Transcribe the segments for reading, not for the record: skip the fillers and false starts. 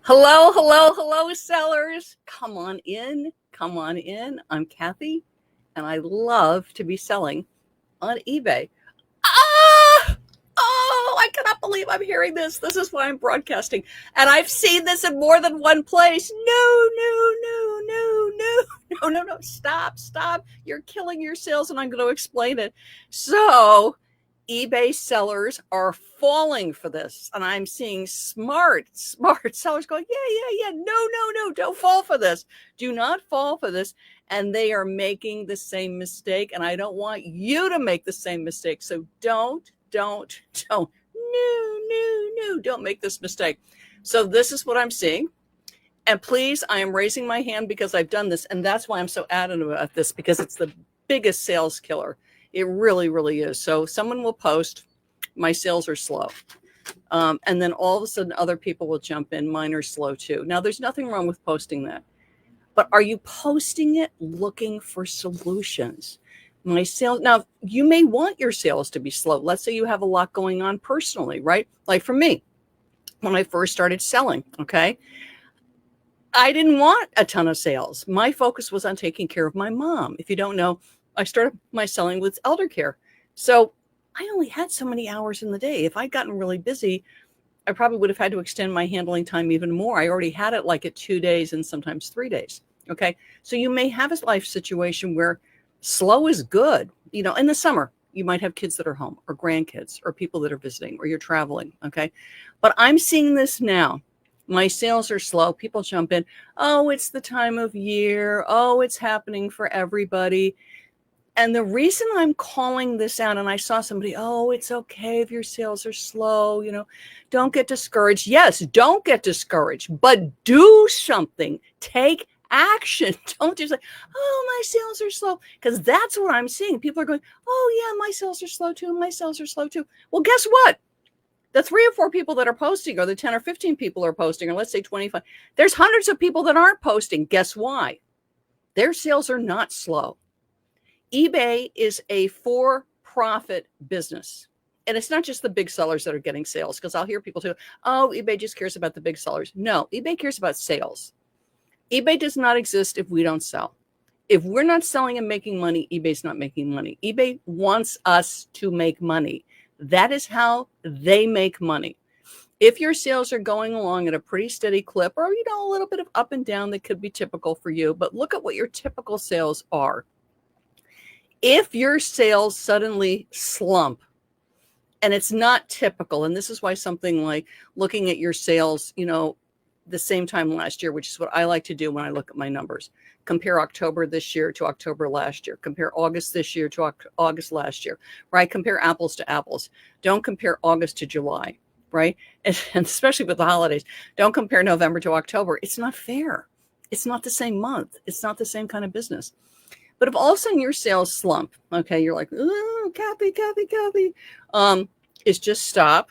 Hello, hello, hello, sellers. Come on in. Come on in. I'm Kathy, and I love to be selling on eBay. Ah! Oh, I cannot believe I'm hearing this. This is why I'm broadcasting. And I've seen this in more than one place. No, no, no, no, no, no, no, no. Stop, stop. You're killing your sales, and I'm going to explain it. So, eBay sellers are falling for this. And I'm seeing smart sellers going, yeah. No, no, no. Don't fall for this. Do not fall for this. And they are making the same mistake. And I don't want you to make the same mistake. So don't, no, don't make this mistake. So this is what I'm seeing. And please, I am raising my hand because I've done this. And that's why I'm so adamant about this, because it's the biggest sales killer. It really, really is. So someone will post, my sales are slow. And then all of a sudden other people will jump in, mine are slow too. Now there's nothing wrong with posting that. But are you posting it looking for solutions? My sales, now you may want your sales to be slow. Let's say you have a lot going on personally, right? Like for me, when I first started selling, okay, I didn't want a ton of sales. My focus was on taking care of my mom. If you don't know, I started my selling with elder care. So I only had so many hours in the day. If I'd gotten really busy, I probably would have had to extend my handling time even more. I already had it like at 2 days and sometimes 3 days. Okay. So you may have a life situation where slow is good. You know, in the summer, you might have kids that are home or grandkids or people that are visiting or you're traveling. Okay. But I'm seeing this now. My sales are slow. People jump in. Oh, it's the time of year. Oh, it's happening for everybody. And the reason I'm calling this out, and I saw somebody, oh, it's okay if your sales are slow, you know, don't get discouraged. Yes, don't get discouraged, but do something. Take action. Don't just like, oh, my sales are slow. Because that's what I'm seeing. People are going, oh, yeah, my sales are slow too. My sales are slow too. Well, guess what? The 3 or 4 people that are posting, or the 10 or 15 people are posting, or let's say 25, there's hundreds of people that aren't posting. Guess why? Their sales are not slow. eBay is a for-profit business. And it's not just the big sellers that are getting sales, because I'll hear people too, oh, eBay just cares about the big sellers. No, eBay cares about sales. eBay does not exist if we don't sell. If we're not selling and making money, eBay's not making money. eBay wants us to make money. That is how they make money. If your sales are going along at a pretty steady clip, or, you know, a little bit of up and down that could be typical for you, but look at what your typical sales are. If your sales suddenly slump, and it's not typical, and this is why something like looking at your sales, you know, the same time last year, which is what I like to do when I look at my numbers, compare October this year to October last year, compare August this year to August last year, right? Compare apples to apples. Don't compare August to July, right? And especially with the holidays, don't compare November to October. It's not fair. It's not the same month. It's not the same kind of business. But if all of a sudden your sales slump, okay, you're like, oh, Kathy, is just stop.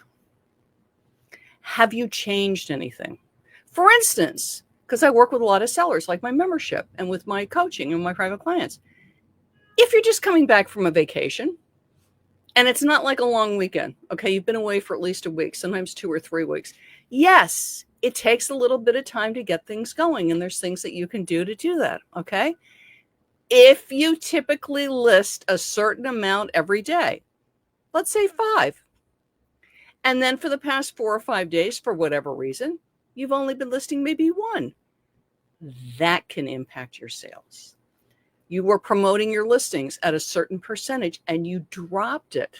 Have you changed anything? For instance, because I work with a lot of sellers, like my membership and with my coaching and my private clients. If you're just coming back from a vacation, and it's not like a long weekend, okay, you've been away for at least a week, sometimes 2 or 3 weeks. Yes, it takes a little bit of time to get things going, and there's things that you can do to do that, okay? If you typically list a certain amount every day, let's say 5, and then for the past 4 or 5 days, for whatever reason, you've only been listing maybe 1, that can impact your sales. You were promoting your listings at a certain percentage and you dropped it.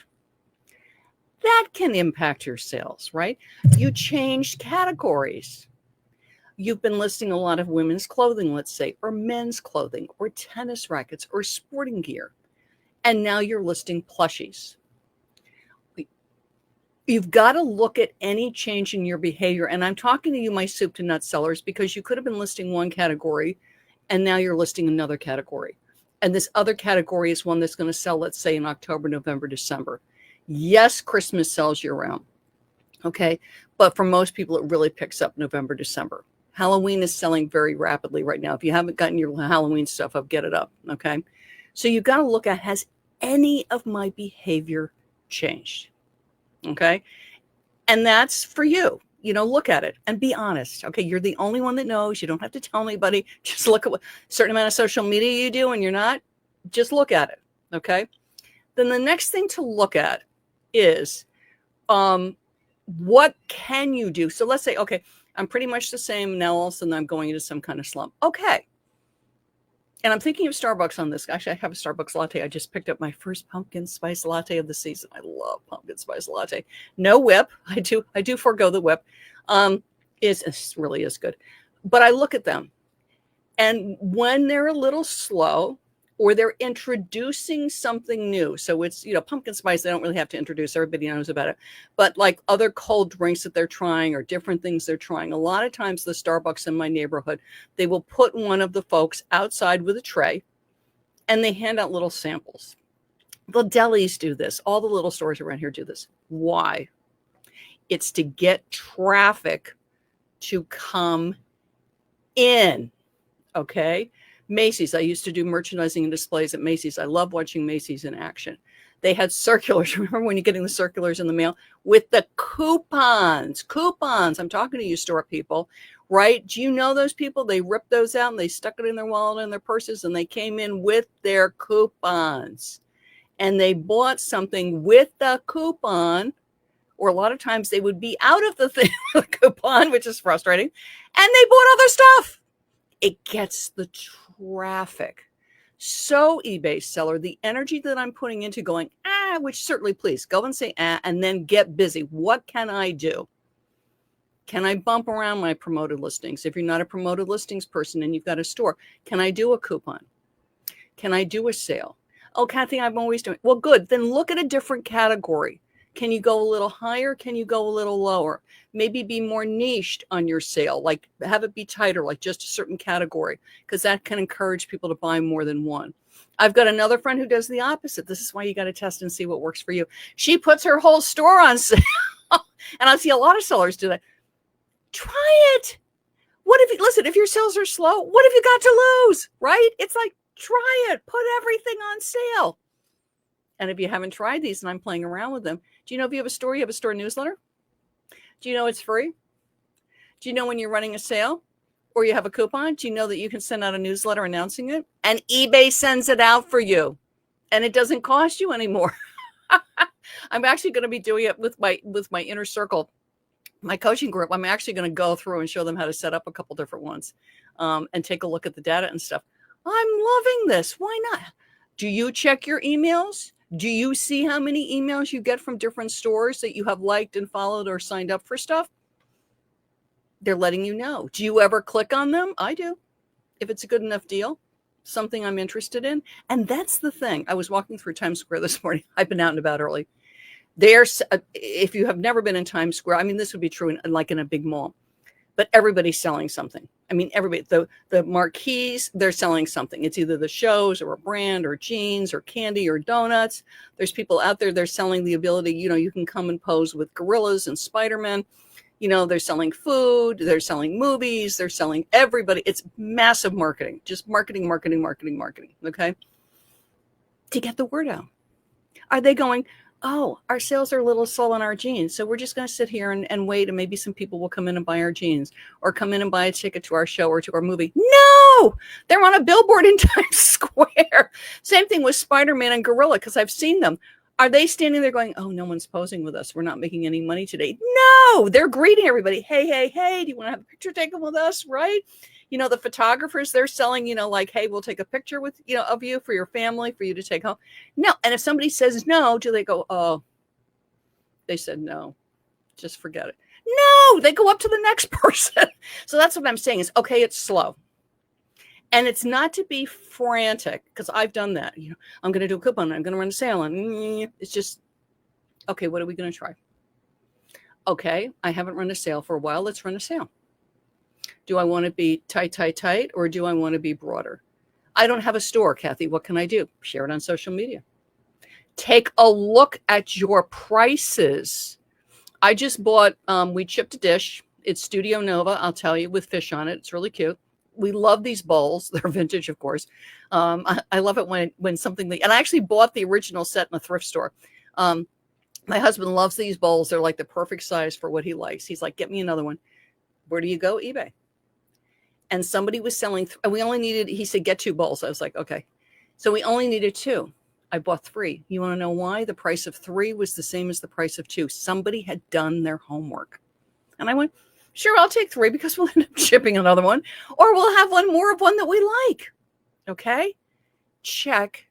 That can impact your sales, right? You changed categories. You've been listing a lot of women's clothing, let's say, or men's clothing, or tennis rackets, or sporting gear. And now you're listing plushies. You've got to look at any change in your behavior. And I'm talking to you, my soup to nuts sellers, because you could have been listing one category and now you're listing another category. And this other category is one that's going to sell, let's say, in October, November, December. Yes, Christmas sells year round. Okay. But for most people, it really picks up November, December. Halloween is selling very rapidly right now. If you haven't gotten your Halloween stuff up, get it up. Okay. So you've got to look at, has any of my behavior changed? Okay. And that's for you. look at it and be honest. Okay, you're the only one that knows. You don't have to tell anybody. Just look at what certain amount of social media you do and you're not. Just look at it. Okay. Then the next thing to look at is what can you do? So let's say, okay, I'm pretty much the same. Now all of a sudden I'm going into some kind of slump. Okay. And I'm thinking of Starbucks on this. Actually, I have a Starbucks latte. I just picked up my first pumpkin spice latte of the season. I love pumpkin spice latte. No whip. I do forego the whip. It really is good. But I look at them. And when they're a little slow or they're introducing something new. So it's, pumpkin spice, they don't really have to introduce. Everybody knows about it. But like other cold drinks that they're trying or different things they're trying. A lot of times the Starbucks in my neighborhood, they will put one of the folks outside with a tray and they hand out little samples. The delis do this. All the little stores around here do this. Why? It's to get traffic to come in. Okay. Macy's. I used to do merchandising and displays at Macy's. I love watching Macy's in action. They had circulars. Remember when you're getting the circulars in the mail with the coupons? Coupons. I'm talking to you, store people, right? Do you know those people? They ripped those out and they stuck it in their wallet and their purses and they came in with their coupons and they bought something with the coupon. Or a lot of times they would be out of the thing, the coupon, which is frustrating, and they bought other stuff. It gets the traffic. So eBay seller, the energy that I'm putting into going, which certainly please go and say, and then get busy. What can I do? Can I bump around my promoted listings? If you're not a promoted listings person and you've got a store, can I do a coupon? Can I do a sale? Oh, Kathy, I'm always doing. Well, good. Then look at a different category. Can you go a little higher? Can you go a little lower? Maybe be more niched on your sale, like have it be tighter, like just a certain category, because that can encourage people to buy more than one. I've got another friend who does the opposite. This is why you got to test and see what works for you. She puts her whole store on sale. And I see a lot of sellers do that. Try it. What if if your sales are slow, what have you got to lose, right? It's like, try it, put everything on sale. And if you haven't tried these and I'm playing around with them, do you know if you have a store, you have a store newsletter? Do you know it's free? Do you know when you're running a sale or you have a coupon? Do you know that you can send out a newsletter announcing it? And eBay sends it out for you and it doesn't cost you anymore. I'm actually going to be doing it with my inner circle, my coaching group. I'm actually going to go through and show them how to set up a couple different ones and take a look at the data and stuff. I'm loving this. Why not? Do you check your emails? Do you see how many emails you get from different stores that you have liked and followed or signed up for stuff? They're letting you know. Do you ever click on them? I do. If it's a good enough deal, something I'm interested in. And that's the thing. I was walking through Times Square this morning. I've been out and about early. If you have never been in Times Square, I mean, this would be true in a big mall, but everybody's selling something. I mean, everybody, the marquees, they're selling something. It's either the shows or a brand or jeans or candy or donuts. There's people out there, they're selling the ability, you can come and pose with gorillas and Spider-Man. They're selling food, they're selling movies, they're selling everybody. It's massive marketing, just marketing. Okay. To get the word out. Are they going, oh, our sales are a little slow on our jeans, so we're just going to sit here and wait, and maybe some people will come in and buy our jeans or come in and buy a ticket to our show or to our movie? No, they're on a billboard in Times Square. Same thing with Spider-Man and Gorilla, because I've seen them. Are they standing there going, oh, no one's posing with us, we're not making any money today? No, they're greeting everybody. Hey, do you want to have a picture taken with us, right? The photographers, they're selling, like, hey, we'll take a picture with, of you for your family, for you to take home. No. And if somebody says no, do they go, oh, they said no, just forget it? No, they go up to the next person. So that's what I'm saying is, okay, it's slow. And it's not to be frantic, because I've done that. I'm going to do a coupon, I'm going to run a sale, and it's just, okay, what are we going to try? Okay, I haven't run a sale for a while. Let's run a sale. Do I want to be tight, or do I want to be broader? I don't have a store, Kathy. What can I do? Share it on social media. Take a look at your prices. I just bought, we chipped a dish. It's Studio Nova, I'll tell you, with fish on it. It's really cute. We love these bowls. They're vintage, of course. I love it when something, and I actually bought the original set in a thrift store. My husband loves these bowls. They're like the perfect size for what he likes. He's like, get me another one. Where do you go? eBay. And somebody was selling, and we only needed, he said, get 2 bowls. I was like, okay. So we only needed 2. I bought 3. You want to know why? The price of 3 was the same as the price of 2. Somebody had done their homework. And I went, sure, I'll take 3 because we'll end up shipping another one, or we'll have one more of one that we like. Okay? Check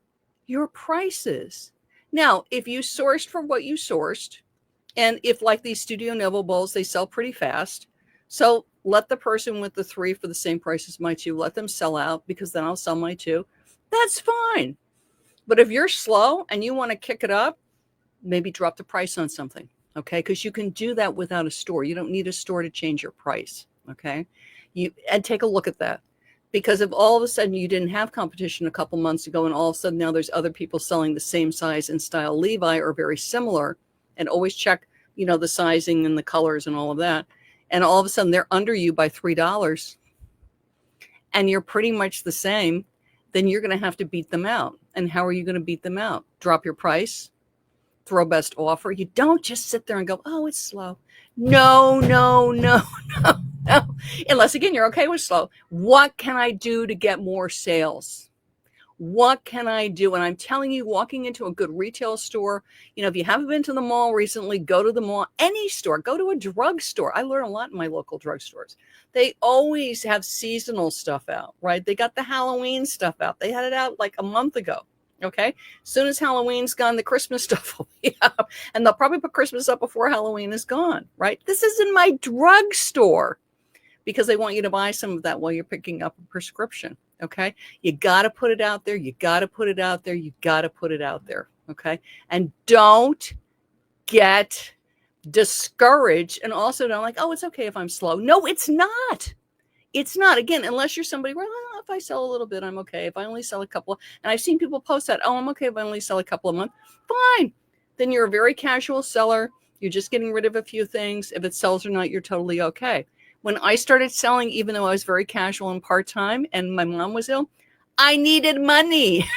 your prices. Now, if you sourced from what you sourced, and if like these Studio Novo bowls, they sell pretty fast. So let the person with the 3 for the same price as my 2, let them sell out, because then I'll sell my 2. That's fine. But if you're slow and you want to kick it up, maybe drop the price on something. Okay. Because you can do that without a store. You don't need a store to change your price. Okay. And take a look at that. Because if all of a sudden you didn't have competition a couple months ago, and all of a sudden now there's other people selling the same size and style Levi or very similar, and always check, the sizing and the colors and all of that. And all of a sudden they're under you by $3 and you're pretty much the same, then you're going to have to beat them out. And how are you going to beat them out? Drop your price, throw best offer. You don't just sit there and go, oh, it's slow. No. Unless, again, you're okay with slow. What can I do to get more sales? What can I do? And I'm telling you, walking into a good retail store, if you haven't been to the mall recently, go to the mall, any store, go to a drugstore. I learn a lot in my local drugstores. They always have seasonal stuff out, right? They got the Halloween stuff out. They had it out like a month ago. Okay. As soon as Halloween's gone, the Christmas stuff will be out. And they'll probably put Christmas up before Halloween is gone, right? This is in my drugstore, because they want you to buy some of that while you're picking up a prescription. Okay. You got to put it out there. You got to put it out there. You got to put it out there. Okay. And don't get discouraged. And also don't like, oh, it's okay if I'm slow. No, it's not. It's not. Again, unless you're somebody where, well, if I sell a little bit, I'm okay. If I only sell a couple, and I've seen people post that, oh, I'm okay if I only sell a couple a month. Fine. Then you're a very casual seller. You're just getting rid of a few things. If it sells or not, you're totally okay. When I started selling, even though I was very casual and part-time and my mom was ill, I needed money,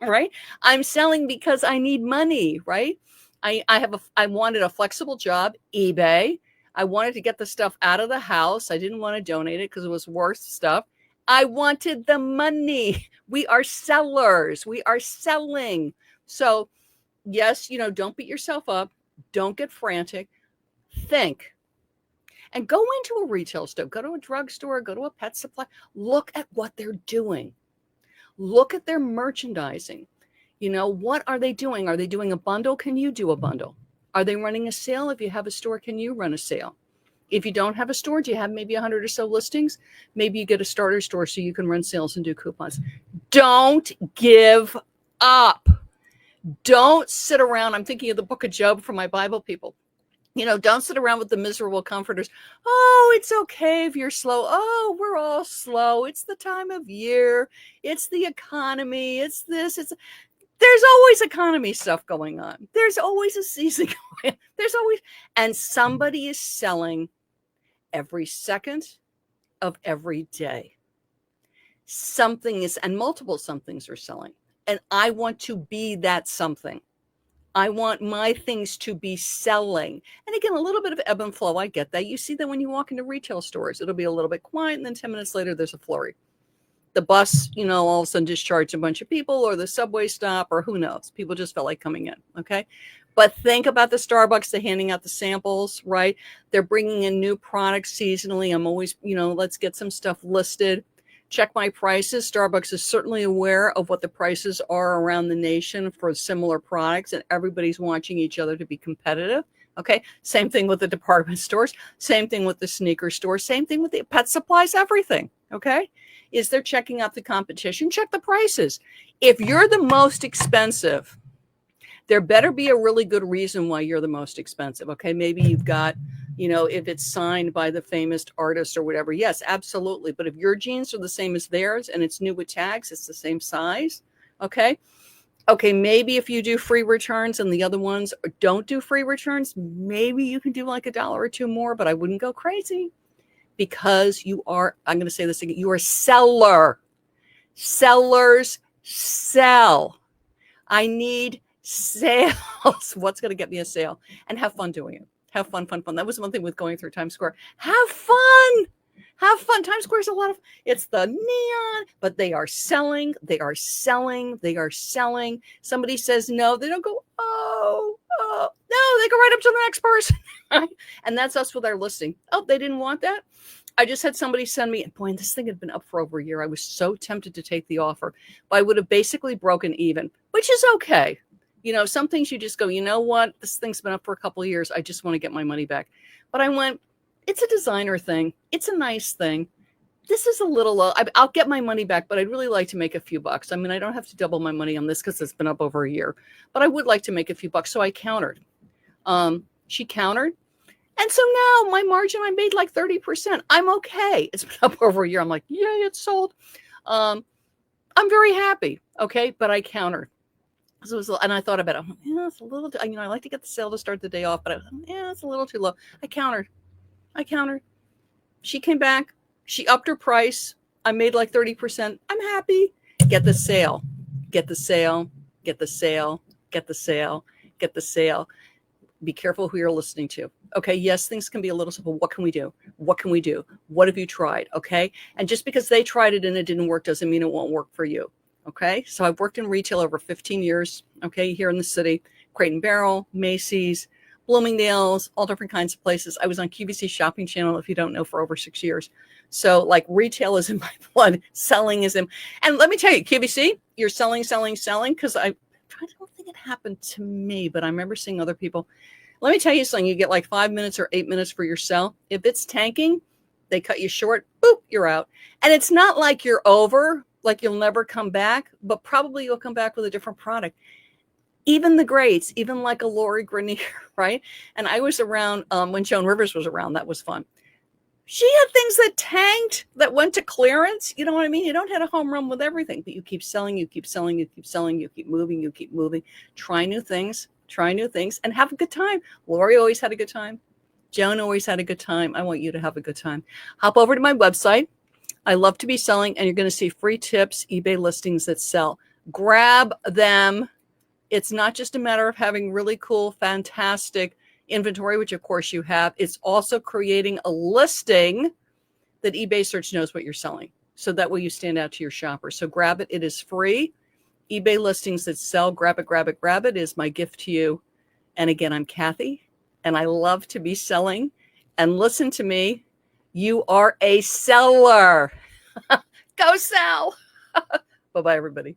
right? I'm selling because I need money, right? I wanted a flexible job, eBay. I wanted to get the stuff out of the house. I didn't want to donate it because it was worth stuff. I wanted the money. We are sellers. We are selling. So yes, don't beat yourself up. Don't get frantic. Think. And go into a retail store, go to a drugstore, go to a pet supply, look at what they're doing. Look at their merchandising. What are they doing? Are they doing a bundle? Can you do a bundle? Are they running a sale? If you have a store, can you run a sale? If you don't have a store, do you have maybe 100 or so listings? Maybe you get a starter store so you can run sales and do coupons. Don't give up. Don't sit around. I'm thinking of the book of Job for my Bible people. Don't sit around with the miserable comforters. Oh, it's okay if you're slow. Oh, we're all slow. It's the time of year. It's the economy. It's this. There's always economy stuff going on. There's always a season going on. There's always, and somebody is selling every second of every day. Something is, and multiple somethings are selling. And I want to be that something. I want my things to be selling. And again, a little bit of ebb and flow. I get that. You see that when you walk into retail stores, it'll be a little bit quiet. And then 10 minutes later, there's a flurry. The bus, all of a sudden discharged a bunch of people, or the subway stop, or who knows. People just felt like coming in. Okay. But think about the Starbucks, they're handing out the samples, right? They're bringing in new products seasonally. I'm always, let's get some stuff listed. Check my prices. Starbucks is certainly aware of what the prices are around the nation for similar products, and everybody's watching each other to be competitive. Okay. Same thing with the department stores. Same thing with the sneaker store. Same thing with the pet supplies, everything. Okay. Is they're checking out the competition? Check the prices. If you're the most expensive, there better be a really good reason why you're the most expensive. Okay. Maybe you've got, if it's signed by the famous artist or whatever. Yes, absolutely. But if your jeans are the same as theirs and it's new with tags, it's the same size. Okay. Okay. Maybe if you do free returns and the other ones don't do free returns, maybe you can do like $1 or $2 more, but I wouldn't go crazy, because you are, I'm going to say this again, you are a seller. Sellers sell. I need Sales. What's going to get me a sale? And have fun doing it. Have fun, fun, fun. That was one thing with going through Times Square. Have fun. Have fun. Times Square is a lot of, it's the neon, but they are selling. They are selling. They are selling. Somebody says no. They don't go, oh, no, they go right up to the next person. And that's us with our listing. Oh, they didn't want that. I just had somebody send me, and boy, this thing had been up for over a year. I was so tempted to take the offer, but I would have basically broken even, which is okay. You know, some things you just go, you know what? This thing's been up for a couple of years. I just want to get my money back. But I went, it's a designer thing. It's a nice thing. This is a little low. I'll get my money back, but I'd really like to make a few bucks. I mean, I don't have to double my money on this because it's been up over a year, but I would like to make a few bucks. So I countered. She countered. And so now my margin, I made like 30%. I'm okay. It's been up over a year. I'm like, yay, it's sold. I'm very happy. Okay. But I countered. So it was, and I thought about it. Yeah, it's a little too, I like to get the sale to start the day off, but it's a little too low. I countered. She came back. She upped her price. I made like 30%. I'm happy. Get the sale. Get the sale. Get the sale. Get the sale. Get the sale. Be careful who you're listening to. Okay. Yes, things can be a little simple. What can we do? What can we do? What have you tried? Okay. And just because they tried it and it didn't work doesn't mean it won't work for you. Okay. So I've worked in retail over 15 years. Okay. Here in the city, Crate and Barrel, Macy's, Bloomingdale's, all different kinds of places. I was on QVC Shopping Channel, if you don't know, for over 6 years. So like retail is in my blood. Selling is in. And let me tell you, QVC, you're selling. Because I don't think it happened to me, but I remember seeing other people. Let me tell you something. You get like 5 minutes or 8 minutes for your sell. If it's tanking, they cut you short. Boop, you're out. And it's not like you're over, like you'll never come back, but probably you'll come back with a different product. Even the greats, even like a Lori Grenier, right? And I was around when Joan Rivers was around. That was fun. She had things that tanked, that went to clearance. You know what I mean? You don't hit a home run with everything, but you keep selling, you keep selling, you keep selling, you keep moving, you keep moving. Try new things, and have a good time. Lori always had a good time. Joan always had a good time. I want you to have a good time. Hop over to my website. I love to be selling, and you're going to see free tips, eBay listings that sell. Grab them. It's not just a matter of having really cool, fantastic inventory, which of course you have. It's also creating a listing that eBay search knows what you're selling. So that way you stand out to your shoppers. So grab it. It is free. eBay listings that sell. Grab it is my gift to you. And again, I'm Kathy, and I love to be selling. And listen to me. You are a seller. Go sell. Bye-bye, everybody.